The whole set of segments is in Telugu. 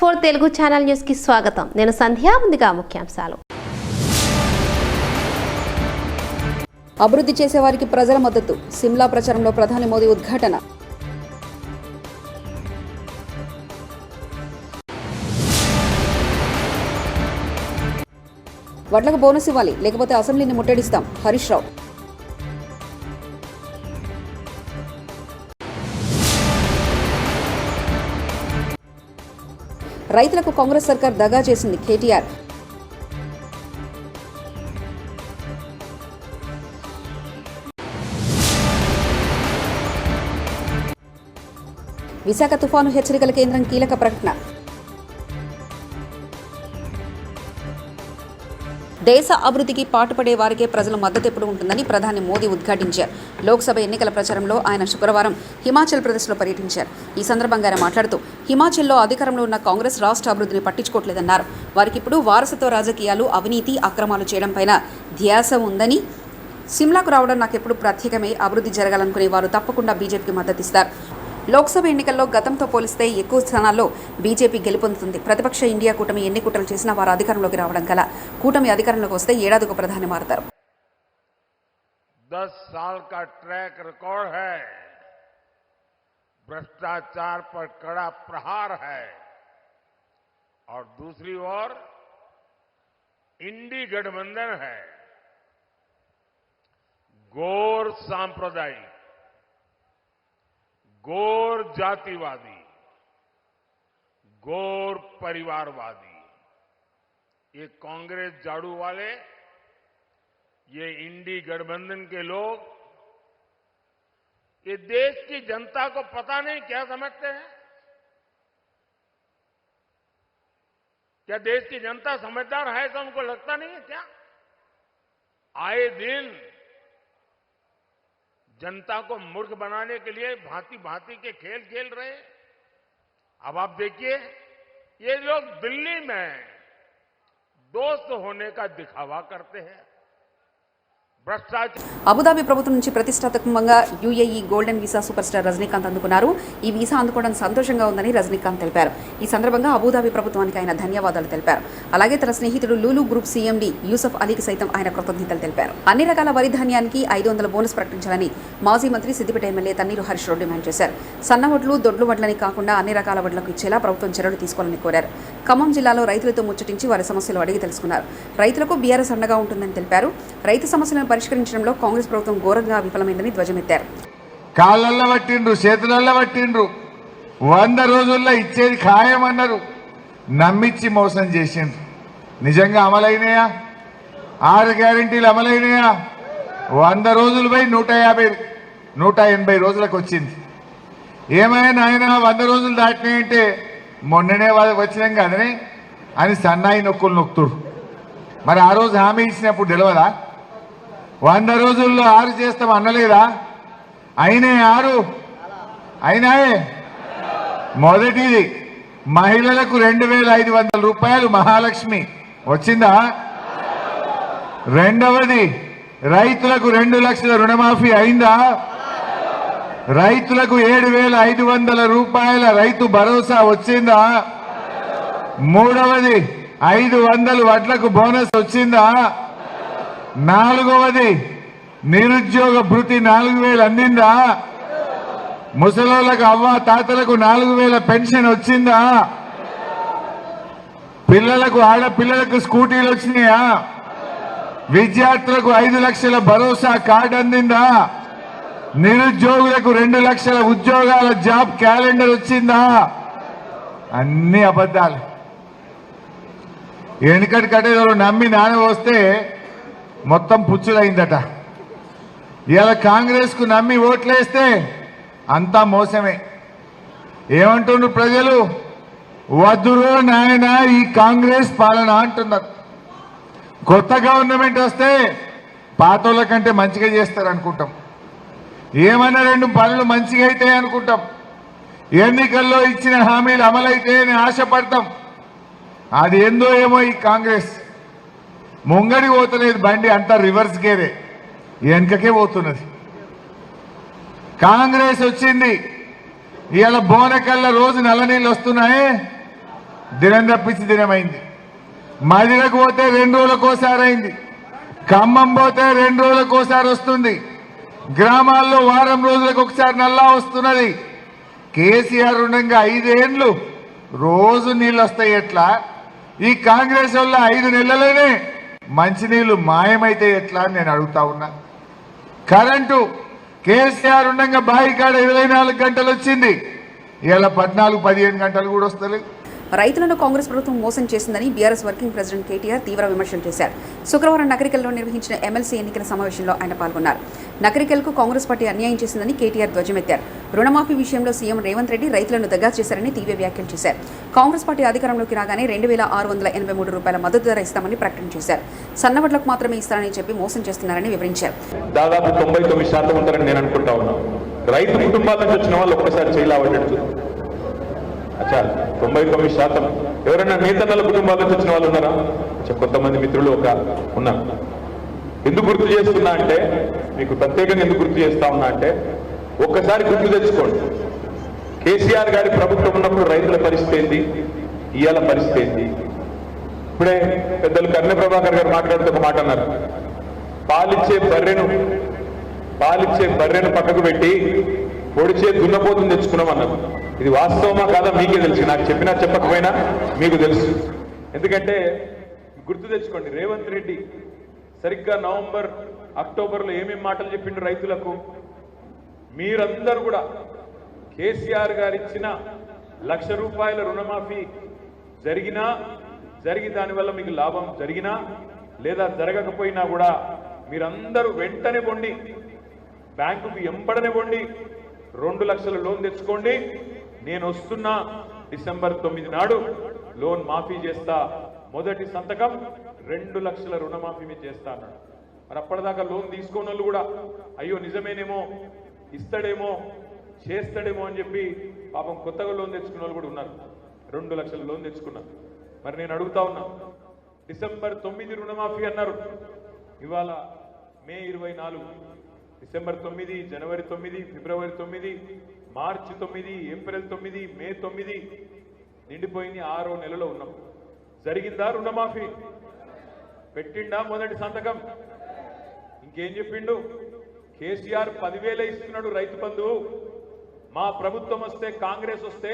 Next4 తెలుగు ఛానల్ న్యూస్ కి స్వాగతం. నేను సంధ్య. ముందుగా ముఖ్యాంశాలు. అభివృద్ధి చేసేవారికి ప్రజల మద్దతు. సిమ్లా ప్రచారంలో ప్రధాని మోదీ ఉద్ఘాటన. వడ్లకు బోనస్ ఇవ్వాలి, లేకపోతే అసెంబ్లీని ముట్టడిస్తాం. హరీష్ రావు. రైతులకు కాంగ్రెస్ సర్కార్ దగా చేసింది. కేటీఆర్. విశాఖ తుఫాను హెచ్చరికల కేంద్రం కీలక ప్రకటన. దేశ అభివృద్ధికి పాటుపడే వారికే ప్రజల మద్దతు ఎప్పుడు ఉంటుందని ప్రధాని మోదీ ఉద్ఘాటించారు. లోక్సభ ఎన్నికల ప్రచారంలో ఆయన శుక్రవారం హిమాచల్ ప్రదేశ్లో పర్యటించారు. ఈ సందర్భంగా ఆయన మాట్లాడుతూ హిమాచల్లో అధికారంలో ఉన్న కాంగ్రెస్ రాష్ట్ర అభివృద్ధిని పట్టించుకోవట్లేదన్నారు. వారికి ఇప్పుడు వారసత్వ రాజకీయాలు, అవినీతి, అక్రమాలు చేయడంపైన ధ్యాస ఉందని, సిమ్లాకు రావడం నాకెప్పుడు ప్రత్యేకమే, అభివృద్ధి జరగాలనుకునే వారు తప్పకుండా బీజేపీకి మద్దతిస్తారు. లోక్సభ ఎన్నికల్లో గతంతో పోలిస్తే ఎక్కువ స్థానాల్లో బీజేపీ గెలుపొందుతుంది. ప్రతిపక్ష ఇండియా కూటమి ఎన్ని కుట్రలు చేసినా వారు అధికారంలోకి రావడం కల కూటమి అధికారంలోకి వస్తే ఏడాదికి ప్రధాని మారతారు. 10 साल का ट्रैक रिकॉर्ड है, भ्रष्टाचार पर कड़ा प्रहार है और दूसरी ओर इंडी गठबंधन है. गौर सांप्रदायिक, गौर जातिवादी, गौर परिवारवादी, ये कांग्रेस झाड़ू वाले, ये इंडी गठबंधन के लोग, ये देश की जनता को पता नहीं क्या समझते हैं. क्या देश की जनता समझदार है ऐसा उनको लगता नहीं है क्या? आए दिन जनता को मूर्ख बनाने के लिए भांति भांति के खेल खेल रहे हैं. अब आप देखिए, ये लोग दिल्ली में दोस्त होने का दिखावा करते हैं. అబుదాబి ప్రభుత్వం నుంచి ప్రతిష్టాత్మకంగా UAE golden visa super star Rajinikanth అందుకున్నారు. ఈ వీసా అందుకోవడం సంతోషంగా ఉందని రజనీకాంత్ తెలిపారు. ఈ సందర్భంగా అబుదాబి ప్రభుత్వానికి ఆయన ధన్యవాదాలు తెలిపారు. అలాగే తన స్నేహితుడు లూలు గ్రూప్ సీఎండీ యూసఫ్ అలీకి సైతం ఆయన కృతజ్ఞతలు తెలిపారు. అన్ని రకాల వరి ధాన్యానికి 500 బోనస్ ప్రకటించాలని మాజీ మంత్రి సిద్దిపేట ఎమ్మెల్యే తన్నీరు హరీష్ రావు డిమాండ్ చేశారు. సన్న వడ్లు, దొడ్లు వడ్లని కాకుండా అన్ని రకాల వడ్లకు ఇచ్చేలా ప్రభుత్వం చర్యలు తీసుకోవాలని కోరారు. ఖమ్మం జిల్లాలో రైతులతో ముచ్చటించి వారి సమస్యలు అడిగి తెలుసుకున్నారు. రైతులకు బీఆర్ఎస్ అండగా ఉంటుందని తెలిపారు. రైతు సమస్యలను పరిష్కరించడంలో కాంగ్రెస్ ప్రభుత్వం ఘోరంగా విఫలమైందని ధ్వజమెత్తారు. కాళ్ళల్లో పట్టిండ్రు, చేతులల్లో పట్టిండ్రు, 100 రోజుల్లో ఇచ్చేది ఖాయమన్నారు, నమ్మిచ్చి మోసం చేసిండ్రు. నిజంగా అమలైనయా? 6 గ్యారెంటీలు అమలైనయా? 100 రోజులు పోయి 180 రోజులకు వచ్చింది. ఏమైనా ఆయన 100 రోజులు దాటినాయంటే మొన్ననే వచ్చినాం కదనే అని సన్నాయి నొక్కులు నొక్కుతురు. మరి ఆ రోజు హామీ ఇచ్చినప్పుడు తెలియదా? 100 రోజుల్లో 6 చేస్తాం అనలేదా? అయినే 6 అయినాయే. మొదటిది మహిళలకు 2500 రూపాయలు మహాలక్ష్మి వచ్చిందా? రెండవది రైతులకు 2 లక్షల రుణమాఫీ అయిందా? రైతులకు 7500 రూపాయల రైతు భరోసా వచ్చిందా? మూడవది 500 వడ్లకు బోనస్ వచ్చిందా? నాలుగవది నిరుద్యోగ భృతి 4000 అందిందా? ముసలోళ్ళకు అవ్వ తాతలకు 4000 పెన్షన్ వచ్చిందా? పిల్లలకు, ఆడపిల్లలకు స్కూటీలు వచ్చినాయా? విద్యార్థులకు 5 లక్షల భరోసా కార్డు అందిందా? నిరుద్యోగులకు 2 లక్షల ఉద్యోగాల జాబ్ క్యాలెండర్ వచ్చిందా? అన్ని అబద్ధాలు. వెనుకటి కట్టేదో నమ్మి నాన్న వస్తే మొత్తం పుచ్చులైందట. ఇలా కాంగ్రెస్ కు నమ్మి ఓట్లేస్తే అంతా మోసమే. ఏమంటున్నారు ప్రజలు? వద్దురో నాయన ఈ కాంగ్రెస్ పాలన అంటున్నారు. కొత్త గవర్నమెంట్ వస్తే పాతోళ్ళ కంటే మంచిగా చేస్తారు అనుకుంటాం. ఏమన్నా 2 పనులు మంచిగా అయితే అనుకుంటాం. ఎన్నికల్లో ఇచ్చిన హామీలు అమలైతే అని ఆశపడతాం. అది ఏందో ఏమో ఈ కాంగ్రెస్ ముంగడి పోతలేదు, బండి అంతా రివర్స్ గేరే, వెనకకే పోతున్నది. కాంగ్రెస్ వచ్చింది, ఇవాళ బోనకల్ల రోజు నల్ల నీళ్ళు వస్తున్నాయి. దినం తప్పించి దినమైంది. మదిలకు పోతే 2 రోజులకోసారి అయింది. ఖమ్మం పోతే 2 రోజులకోసారి వస్తుంది. గ్రామాల్లో వారం రోజులకు ఒకసారి నల్లా వస్తున్నది. కేసీఆర్ ఉండగా 5 ఏళ్ళు రోజు నీళ్ళు వస్తాయి ఎట్లా? ఈ కాంగ్రెస్ వల్ల 5 నెలలనే మంచినీళ్లు మాయమైతే ఎట్లా అని నేను అడుగుతా ఉన్నా. కరెంటు కేసీఆర్ ఉండగా బాయికాడ 24 గంటలు వచ్చింది. ఇలా 14-15 గంటలు కూడా వస్తలేదు. రైతులను కాంగ్రెస్ ప్రభుత్వం మోసం చేసిందని బీఆర్ఎస్ వర్కింగ్ ప్రెసిడెంట్ కేటీఆర్ తీవ్ర విమర్శలు చేశారు. శుక్రవారం నకరికల్లో నిర్వహించిన ఎమ్మెల్సీ ఎన్నికల సమావేశంలో ఆయన పాల్గొన్నారు. నకరికల్కు కాంగ్రెస్ పార్టీ అన్యాయం చేసిందని కేటీఆర్ ధ్వజమెత్తారు. రుణమాఫీ విషయంలో సీఎం రేవంత్ రెడ్డి రైతులను దగా చేశారని తీవ్ర వ్యాఖ్యలు చేశారు. కాంగ్రెస్ పార్టీ అధికారంలోకి రాగానే 2683 రూపాయల మద్దతు ధర ఇస్తామని ప్రకటన చేశారు. సన్నవడ్లకు మాత్రమే ఇస్తారని చెప్పి మోసం చేస్తున్నారని వివరించారు. దాదాపు 99% ఉంటారని నేను అనుకుంటా ఉన్నాను. రైతు కుటుంబాల నుంచి వచ్చిన వాళ్ళు ఒక్కసారి చేయలేవట్టు. అచ్చా 99% ఎవరైనా నేతన్నల కుటుంబాల నుంచి వచ్చిన వాళ్ళు ఉన్నారా? కొంతమంది మిత్రులు ఉన్నారు. ఎందుకు గుర్తు చేస్తున్నా అంటే, మీకు ప్రత్యేకంగా ఎందుకు గుర్తు చేస్తా ఉన్నా అంటే, ఒక్కసారి గుర్తు తెచ్చుకోండి. కేసీఆర్ గారి ప్రభుత్వం ఉన్నప్పుడు రైతుల పరిస్థితి ఏంది, ఇవాళ పరిస్థితి ఏంది? ఇప్పుడే పెద్దలు కర్ణ ప్రభాకర్ గారు మాట్లాడుతూ ఒక మాట అన్నారు. పాలిచ్చే బర్రెను పక్కకు పెట్టి పొడిచే దున్నపోతుని తెచ్చుకున్నాం అన్నారు. ఇది వాస్తవమా కాదా మీకే తెలుసు. నాకు చెప్పినా చెప్పకపోయినా మీకు తెలుసు. ఎందుకంటే గుర్తు తెచ్చుకోండి, రేవంత్ రెడ్డి సరిగ్గా నవంబర్, అక్టోబర్లో ఏమేం మాటలు చెప్పిండు రైతులకు. మీరందరూ కూడా కేసీఆర్ గారు ఇచ్చిన ₹1,00,000 రుణమాఫీ జరిగి దానివల్ల మీకు లాభం జరిగినా లేదా జరగకపోయినా కూడా మీరందరూ వెంటనే పొండి బ్యాంకుకు ఎంబడనే పొండి 2 లక్షల లోన్ తెచ్చుకోండి. నేను వస్తున్నా డిసెంబర్ 9 నాడు లోన్ మాఫీ చేస్తా. మొదటి సంతకం 2 లక్షల రుణమాఫీ మీద చేస్తా అన్నాడు. మరి అప్పటిదాకా లోన్ తీసుకున్న వాళ్ళు కూడా అయ్యో నిజమేనేమో, ఇస్తాడేమో, చేస్తాడేమో అని చెప్పి పాపం కొత్తగా లోన్ తెచ్చుకున్న వాళ్ళు కూడా ఉన్నారు. 2 లక్షల లోన్ తెచ్చుకున్నారు. మరి నేను అడుగుతా ఉన్నా, డిసెంబర్ 9 రుణమాఫీ అన్నారు. ఇవాళ మే 24, డిసెంబర్ 9, జనవరి 9, ఫిబ్రవరి 9, మార్చి 9, ఏప్రిల్ 9, మే 9 నిండిపోయింది. 6వ నెలలో ఉన్నాం. జరిగిందా రుణమాఫీ? పెట్టిండా మొదటి సంతకం? ఇంకేం చెప్పిండు? కేసీఆర్ 10,000 ఇస్తున్నాడు రైతు బంధువు. మా ప్రభుత్వం వస్తే, కాంగ్రెస్ వస్తే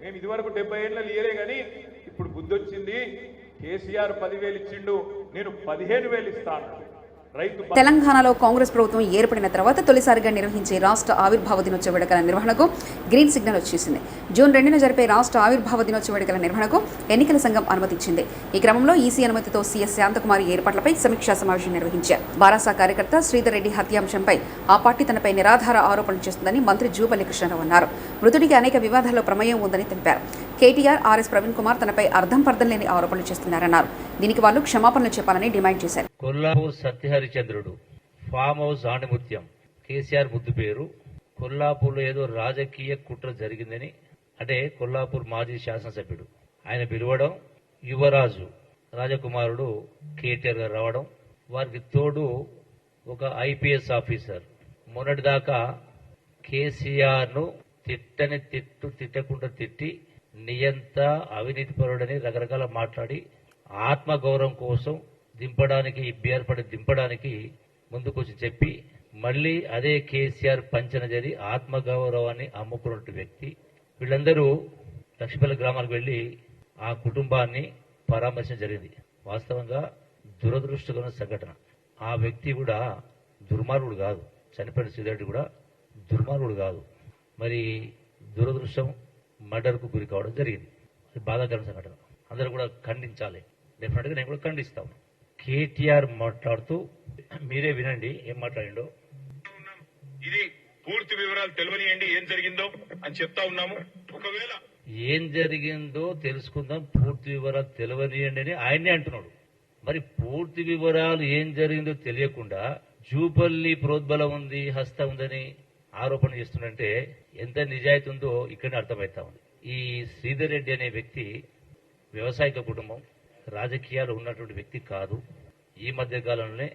మేము ఇదివరకు 70 ఏళ్ళ ఇయరే కానీ ఇప్పుడు బుద్ధి వచ్చింది. కేసీఆర్ 10,000 ఇచ్చిండు, నేను 15,000 ఇస్తాను. తెలంగాణలో కాంగ్రెస్ ప్రభుత్వం ఏర్పడిన తర్వాత తొలిసారిగా నిర్వహించే రాష్ట్ర ఆవిర్భావ దినోత్సవ వేడుకల నిర్వహణకు గ్రీన్ సిగ్నల్ వచ్చేసింది. జూన్ 2న జరిపే రాష్ట్ర ఆవిర్భావ దినోత్సవ వేడుకల నిర్వహణకు ఎన్నికల సంఘం అనుమతిచ్చింది. ఈ క్రమంలో ఈసీ అనుమతితో సీఎస్ శాంతకుమారి ఏర్పాట్లపై సమీక్షా సమావేశం నిర్వహించారు. బారాసా కార్యకర్త శ్రీధర్ రెడ్డి హత్యాంశంపై ఆ పార్టీ తనపై నిరాధార ఆరోపణలు చేస్తుందని మంత్రి జూపల్లి కృష్ణారావు అన్నారు. మృతుడికి అనేక వివాదాల్లో ప్రమేయం ఉందని తెలిపారు. కేటీఆర్, ఆర్ఎస్ ప్రవీణ్ కుమార్ తనపై అర్థం పర్థం లేని ఆరోపణలు చేస్తున్నారన్నారు. దీనికి వాళ్ళు క్షమాపణలు చెప్పాలని డిమాండ్ చేశారు. కొల్లాపూర్ సత్యహరిచంద్రుడు ఫామ్ హౌస్ ఆణిముత్యం కేసీఆర్ ముద్దు పేరు. కొల్లాపూర్లో ఏదో రాజకీయ కుట్ర జరిగిందని, అంటే కొల్లాపూర్ మాజీ శాసనసభ్యుడు ఆయన పిలవడం, యువరాజు రాజకుమారుడు కేటీఆర్ గారు రావడం, వారికి తోడు ఒక ఐపీఎస్ ఆఫీసర్ మొన్నటిదాకా కేసీఆర్ ను తిట్టకుండా తిట్టి నియంత అవినీతిపరుడని రకరకాల మాట్లాడి ఆత్మగౌరవం కోసం దింపడానికి ముందుకొచ్చి చెప్పి మళ్ళీ అదే కేసీఆర్ పంచన జరి ఆత్మగౌరవాన్ని అమ్ముకున్న వ్యక్తి. వీళ్ళందరూ లక్ష్మీపల్లి గ్రామాలకు వెళ్లి ఆ కుటుంబాన్ని పరామర్శించడం జరిగింది. వాస్తవంగా దురదృష్టకరమైన సంఘటన. ఆ వ్యక్తి కూడా దుర్మార్గుడు కాదు, చనిపోయిన శ్రీధర్ కూడా దుర్మార్గుడు కాదు. మరి దురదృష్టం మర్డర్కు గురి కావడం జరిగింది. అది బాధాకరమైన సంఘటన. అందరూ కూడా ఖండించాలి. డెఫినెట్ గా నేను కూడా ఖండిస్తాను. కేటీఆర్ మాట్లాడుతూ, మీరే వినండి ఏం మాట్లాడిండో. ఇది పూర్తి వివరాలు తెలియనియండి, ఏం జరిగిందో అని చెప్తా ఉన్నాము. ఒకవేళ ఏం జరిగిందో తెలుసుకుందాం, పూర్తి వివరాలు తెలియనియండి అని ఆయనే అంటున్నాడు. మరి పూర్తి వివరాలు ఏం జరిగిందో తెలియకుండా జూపల్లి ప్రోద్బలం ఉంది, హస్తం ఉందని ఆరోపణ చేస్తుందంటే ఎంత నిజాయితీ ఉందో ఇక్కడనే అర్థమవుతా ఉంది. ఈ శ్రీధర్ రెడ్డి అనే వ్యక్తి వ్యవసాయక కుటుంబం, రాజకీయాలు ఉన్నటువంటి వ్యక్తి కాదు. ఈ మధ్య కాలంలోనే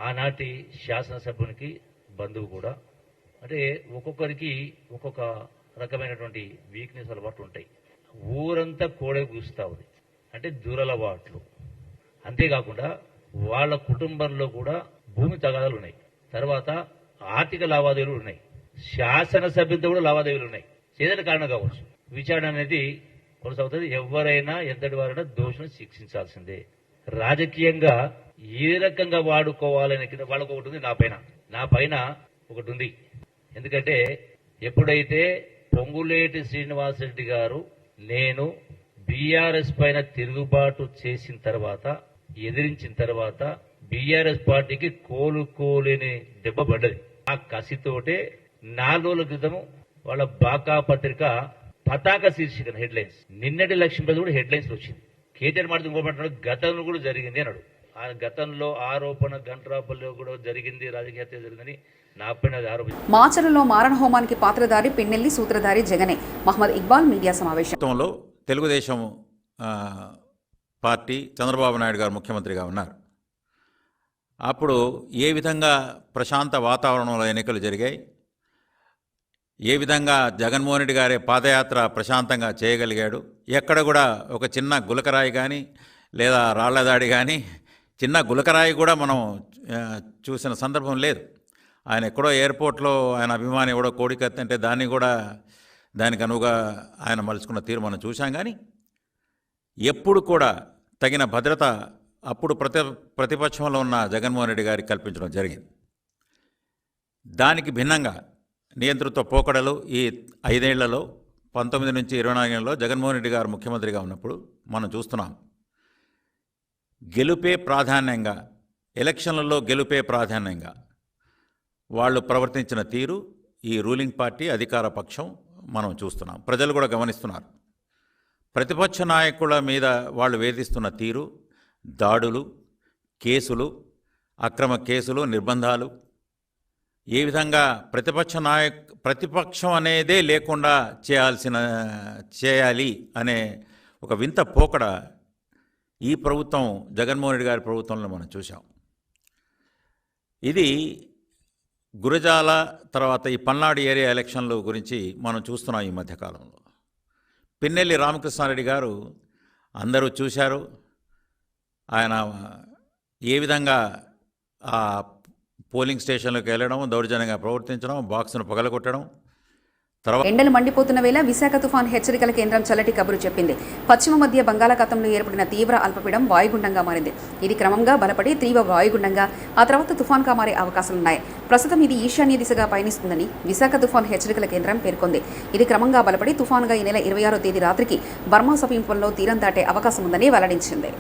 ఆనాటి శాసనసభ్యునికి బంధువు కూడా. అంటే ఒక్కొక్కరికి ఒక్కొక్క రకమైనటువంటి వీక్నెస్ అలవాటు ఉంటాయి. ఊరంతా కోడే కూస్తా ఉంది. అంటే దురలవాట్లు. అంతేకాకుండా వాళ్ళ కుటుంబంలో కూడా భూమి తగాదాలు ఉన్నాయి. తర్వాత ఆర్థిక లావాదేవీలు ఉన్నాయి. శాసనసభ్యులతో కూడా లావాదేవీలు ఉన్నాయి. ఏదైనా కారణం కావచ్చు. విచారణ అనేది కొనసాగుతుంది. ఎవరైనా ఎంతటి వారైనా దోషులను శిక్షించాల్సిందే. రాజకీయంగా ఏ రకంగా వాడుకోవాలనే వాళ్ళకు ఒకటి ఉంది. నా పైన ఒకటి ఉంది. ఎందుకంటే ఎప్పుడైతే పొంగులేటి శ్రీనివాసరెడ్డి గారు నేను బీఆర్ఎస్ పైన తిరుగుబాటు చేసిన తర్వాత, ఎదిరించిన తర్వాత బీఆర్ఎస్ పార్టీకి కోలుకోలేని దెబ్బ పడ్డది. ఆ కసితోటే 4 రోజుల క్రితం వాళ్ళ బాకా పత్రిక పతాక శీర్షిక హెడ్లైన్స్, నిన్నటి లక్ష్మీపతి కూడా హెడ్లైన్స్ వచ్చింది. కేటీఆర్ మాట ఇంకోమంటున్నాడు, గతంలో కూడా జరిగింది అన్నాడు. ఆ గతంలో ఆరోపణ గంట్రాపల్లో కూడా జరిగింది, రాజకీయ హత్య జరిగిందని నా పైన ఆరోపించారు. మాచర్లలో మారణ హోమానికి పాత్రధారి పిన్నెల్లి సూత్రధారి జగనే. మహమ్మద్ ఇక్బాల్ మీడియా సమావేశం. తెలుగుదేశం పార్టీ చంద్రబాబు నాయుడు గారు ముఖ్యమంత్రిగా ఉన్నారు. అప్పుడు ఏ విధంగా ప్రశాంత వాతావరణంలో ఎన్నికలు జరిగాయి, ఏ విధంగా జగన్మోహన్ రెడ్డి గారి పాదయాత్ర ప్రశాంతంగా చేయగలిగాడు, ఎక్కడ కూడా ఒక చిన్న గులకరాయి కానీ లేదా రాళ్లదాడి కానీ, చిన్న గులకరాయి కూడా మనం చూసిన సందర్భం లేదు. ఆయన ఎక్కడో ఎయిర్పోర్ట్లో ఆయన అభిమాని ఎవడో కోడికత్తంటే దానికి అనువుగా ఆయన మలుచుకున్న తీరు మనం చూశాం. కానీ ఎప్పుడు కూడా తగిన భద్రత అప్పుడు ప్రతిపక్షంలో ఉన్న జగన్మోహన్ రెడ్డి గారికి కల్పించడం జరిగింది. దానికి భిన్నంగా నియంతృత్వ పోకడలు ఈ 5 ఏళ్లలో 19 నుంచి 24 ఏళ్లలో జగన్మోహన్ రెడ్డి గారు ముఖ్యమంత్రిగా ఉన్నప్పుడు మనం చూస్తున్నాం. గెలుపే ప్రాధాన్యంగా, ఎలక్షన్లలో గెలుపే ప్రాధాన్యంగా వాళ్ళు ప్రవర్తించిన తీరు ఈ రూలింగ్ పార్టీ అధికార పక్షం మనం చూస్తున్నాం. ప్రజలు కూడా గమనిస్తున్నారు. ప్రతిపక్ష నాయకుల మీద వాళ్ళు వేధిస్తున్న తీరు, దాడులు, కేసులు, అక్రమ కేసులు, నిర్బంధాలు, ఏ విధంగా ప్రతిపక్షం అనేదే లేకుండా చేయాలి అనే ఒక వింత పోకడ ఈ ప్రభుత్వం, జగన్మోహన్ రెడ్డి గారి ప్రభుత్వంలో మనం చూసాం. ఇది గురజాల తర్వాత ఈ పల్నాడు ఏరియా ఎలక్షన్ల గురించి మనం చూస్తున్నాం. ఈ మధ్యకాలంలో పిన్నెల్లి రామకృష్ణారెడ్డి గారు అందరూ చూశారు. ఆయన ఏ విధంగా ఆ పోలింగ్ స్టేషన్లకు వెళ్ళడం, దౌర్జన్యంగా ప్రవర్తించడం, బాక్సును పగలగొట్టడం. ఎండలు మండిపోతున్న వేళ విశాఖ తుఫాన్ హెచ్చరికల కేంద్రం చల్లటి కబురు చెప్పింది. పశ్చిమ మధ్య బంగాళాఖాతంలో ఏర్పడిన తీవ్ర అల్పపీడనం వాయుగుండంగా మారింది. ఇది క్రమంగా బలపడి తీవ్ర వాయుగుండంగా ఆ తర్వాత తుఫాన్గా మారే అవకాశాలున్నాయి. ప్రస్తుతం ఇది ఈశాన్య దిశగా పయనిస్తుందని విశాఖ తుఫాన్ హెచ్చరికల కేంద్రం పేర్కొంది. ఇది క్రమంగా బలపడి తుఫాన్గా ఈ నెల 26వ తేదీ రాత్రికి బర్మా సమీపంలో తీరం దాటే అవకాశం ఉందని వెల్లడించింది.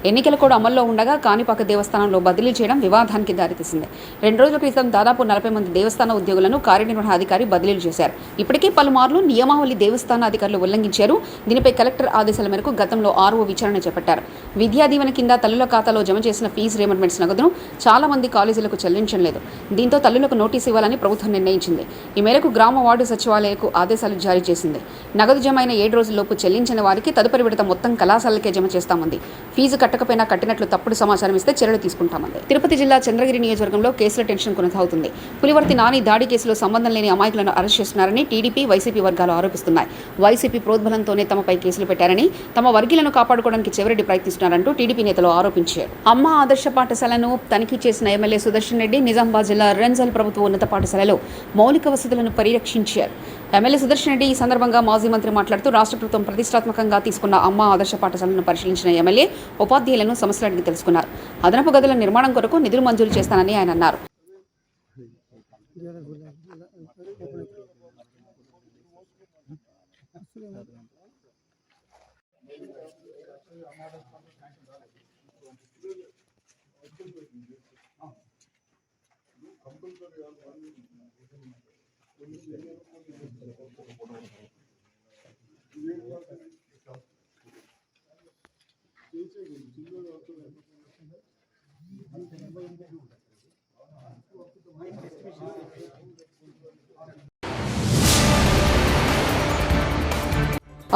ఎన్నికల కూడా అమల్లో ఉండగా కాణిపాక దేవస్థానంలో బదిలీ చేయడం వివాదానికి దారితీసింది. 2 రోజుల క్రితం దాదాపు 40 మంది దేవస్థాన ఉద్యోగులను కార్యనిర్వహణాధికారి బదిలీలు చేశారు. ఇప్పటికే పలుమార్లు నియమావళి దేవస్థాన అధికారులు ఉల్లంఘించారు. దీనిపై కలెక్టర్ ఆదేశాల మేరకు గతంలో ఆర్ఓ విచారణ చేపట్టారు. విద్యా దీవెన కింద తల్లుల ఖాతాలో జమ చేసిన ఫీజు రియంబర్స్మెంట్స్ నగదును చాలా మంది కాలేజీలకు చెల్లించలేదు. దీంతో తల్లులకు నోటీసు ఇవ్వాలని ప్రభుత్వం నిర్ణయించింది. ఈ మేరకు గ్రామ వార్డు సచివాలయాలకు ఆదేశాలు జారీ చేసింది. నగదు జమ అయిన 7 రోజుల్లోపు చెల్లించని వారికి తదుపరి విడత మొత్తం కళాశాలకే జమ చేస్తామంది. ఫీజు కట్టకపోయినా కట్టినట్లు తప్పుడు సమాచారం ఇస్తే చర్యలు తీసుకుంటామంది. తిరుపతి జిల్లా చంద్రగిరి నియోజకవర్గంలో కేసుల టెన్షన్ కొనసాగుతుంది. పులివర్తి నాని దాడి కేసులో సంబంధం లేని అమాయకులను అరెస్ట్ చేస్తున్నారని టీడీపీ, వైసీపీ వర్గాలు ఆరోపిస్తున్నాయి. వైసీపీ ప్రోద్బలంతోనే తమపై కేసులు పెట్టారని, తమ వర్గీయులను కాపాడుకోవడానికి చెవిరెడ్డి ప్రయత్నిస్తున్నారంటూ టీడీపీ నేతలు ఆరోపించారు. అమ్మ ఆదర్శ పాఠశాలను తనిఖీ చేసిన ఎమ్మెల్యే సుదర్శన్ రెడ్డి నిజామాబాద్ జిల్లా రెంజల్ ప్రభుత్వ ఉన్నత పాఠశాలలో మౌలిక వసతులను పరిరక్షించారు. ఎమ్మెల్యే సుదర్శన్ రెడ్డి ఈ సందర్భంగా మాజీ మంత్రి మాట్లాడుతూ రాష్ట్ర ప్రభుత్వం ప్రతిష్టాత్మకంగా తీసుకున్న అమ్మ ఆదర్శ పాఠశాలను పరిశీలించిన ఎమ్మెల్యే ఉపాధ్యాయులను సమస్యలు అడిగి తెలుసుకున్నారు. అదనపు గదుల నిర్మాణం కొరకు నిధులు మంజూరు చేస్తానని ఆయన అన్నారు.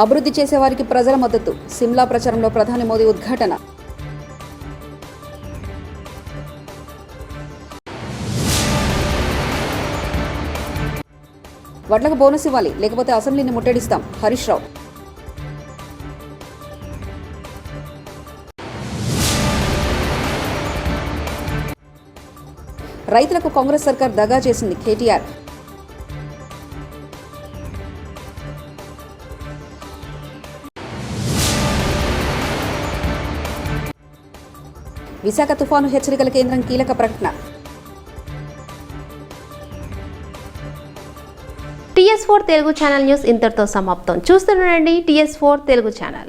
అభివృద్ధి చేసేవారికి ప్రజల మద్దతు. సిమ్లా ప్రచారంలో ప్రధాని మోదీ ఉద్ఘాటన. వడ్లకు బోనస్ ఇవ్వాలి, లేకపోతే అసెంబ్లీని ముట్టడిస్తాం. హరీష్ రావు. రైతులకు కాంగ్రెస్ సర్కార్ దగా చేసింది కేటీఆర్. విశాఖ తుఫాను హెచ్చరికల కేంద్రం కీలక ప్రకటన. TS4 తెలుగు ఛానల్ న్యూస్ ఇంతటితో సమాప్తం. చూస్తుండండి TS4 తెలుగు ఛానల్.